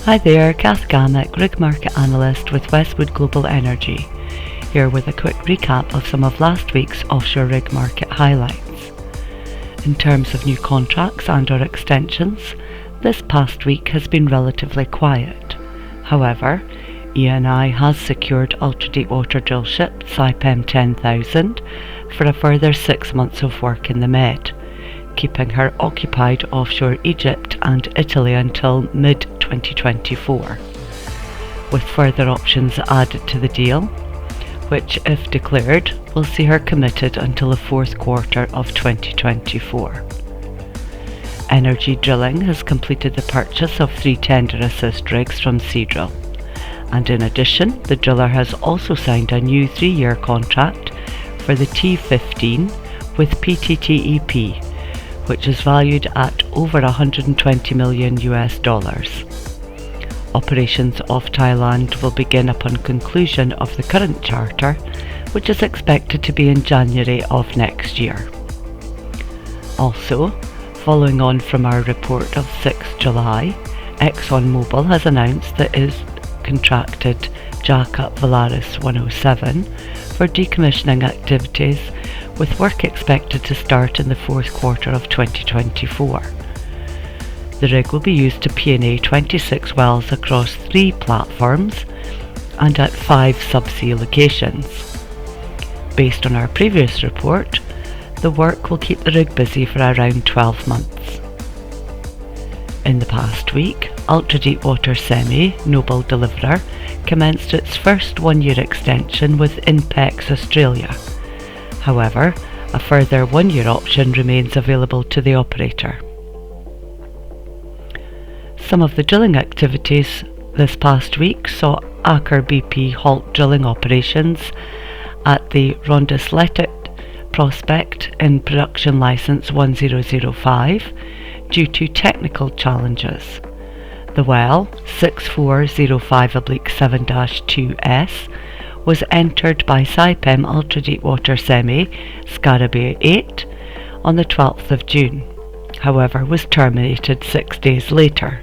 Hi there, Kath Gammack, Rig Market Analyst with Westwood Global Energy, here with a quick recap of some of last week's offshore rig market highlights. In terms of new contracts and/or extensions, this past week has been relatively quiet. However, Eni has secured ultra-deepwater drillship Saipem 10,000 for a further 6 months of work in the Med, keeping her occupied offshore Egypt and Italy until mid-2024, with further options added to the deal, which, if declared, will see her committed until the fourth quarter of 2024. Energy Drilling has completed the purchase of 3 tender assist rigs from Seadrill, and in addition, the driller has also signed a new 3-year contract for the T15 with PTTEP, which is valued at over $120 million. Operations off Thailand will begin upon conclusion of the current charter, which is expected to be in January of next year. Also, following on from our report of 6 July, ExxonMobil has announced that it has contracted jackup Valaris 107 for decommissioning activities, with work expected to start in the fourth quarter of 2024. The rig will be used to P&A 26 wells across 3 platforms and at 5 subsea locations. Based on our previous report, the work will keep the rig busy for around 12 months. In the past week, ultra-deepwater semi Noble Deliverer commenced its first 1-year extension with Inpex Australia. However, a further 1-year option remains available to the operator. Some of the drilling activities this past week saw Aker BP halt drilling operations at the Rondeslottet prospect in production license 1005 due to technical challenges. The well, 6405/7-2S, was entered by Saipem ultra-deepwater semi Scarabeo 8 on the 12th of June, however was terminated 6 days later.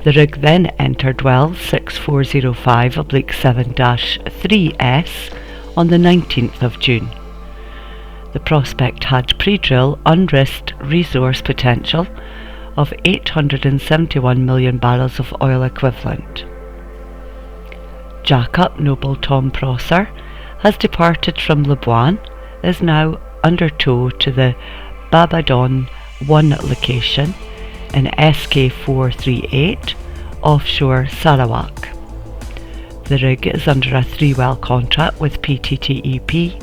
The rig then entered well 6405/7-3S on the 19th of June. The prospect had pre-drill unrisked resource potential of 871 million barrels of oil equivalent. Jackup Noble Tom Prosser has departed from Labuan, is now under tow to the Babadon 1 location in SK438 offshore Sarawak. The rig is under a 3-well contract with PTTEP.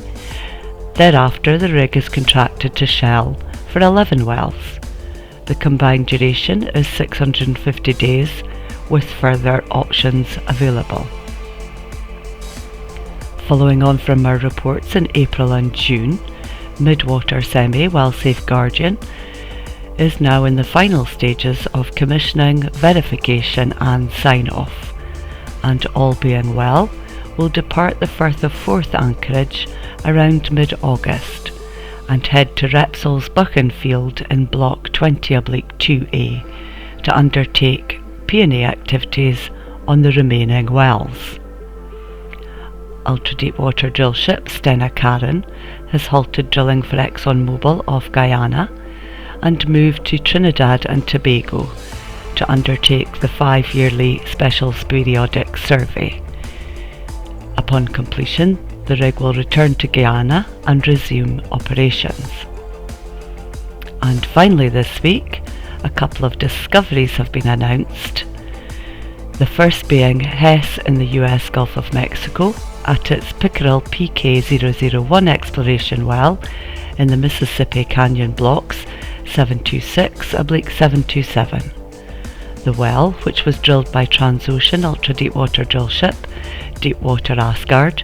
Thereafter, the rig is contracted to Shell for 11 wells. The combined duration is 650 days, with further options available. Following on from our reports in April and June, Midwater Semi Wellsafe Guardian is now in the final stages of commissioning, verification and sign-off, and all being well, will depart the Firth of Forth anchorage around mid-August and head to Repsol's Buchan field in Block 20/2A to undertake P&A activities on the remaining wells. Ultra-deepwater drillship Stena Karen has halted drilling for ExxonMobil off Guyana and moved to Trinidad and Tobago to undertake the 5-yearly Special Periodic Survey. Upon completion, the rig will return to Guyana and resume operations. And finally this week, a couple of discoveries have been announced. The first being Hess in the US Gulf of Mexico at its Pickerel PK001 exploration well in the Mississippi Canyon blocks 726/727. The well, which was drilled by Transocean ultra-deepwater drillship Deepwater Asgard,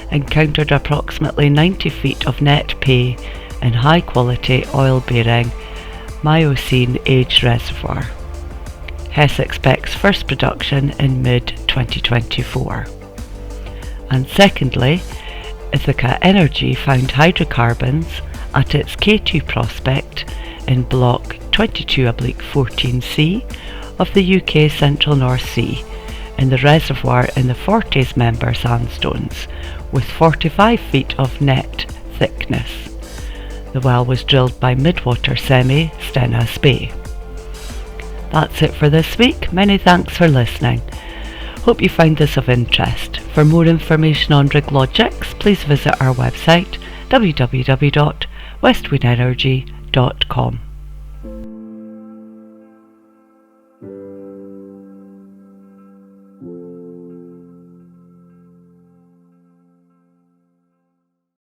encountered approximately 90 feet of net pay in high-quality oil-bearing Miocene age reservoir. Hess expects first production in mid-2024. And secondly, Ithaca Energy found hydrocarbons at its K2 prospect in Block 22/14C of the UK Central North Sea in the reservoir in the Forties member sandstones with 45 feet of net thickness. The well was drilled by Midwater Semi, Stena Spey. That's it for this week. Many thanks for listening. Hope you find this of interest. For more information on rig logics, please visit our website www.westwindenergy.com.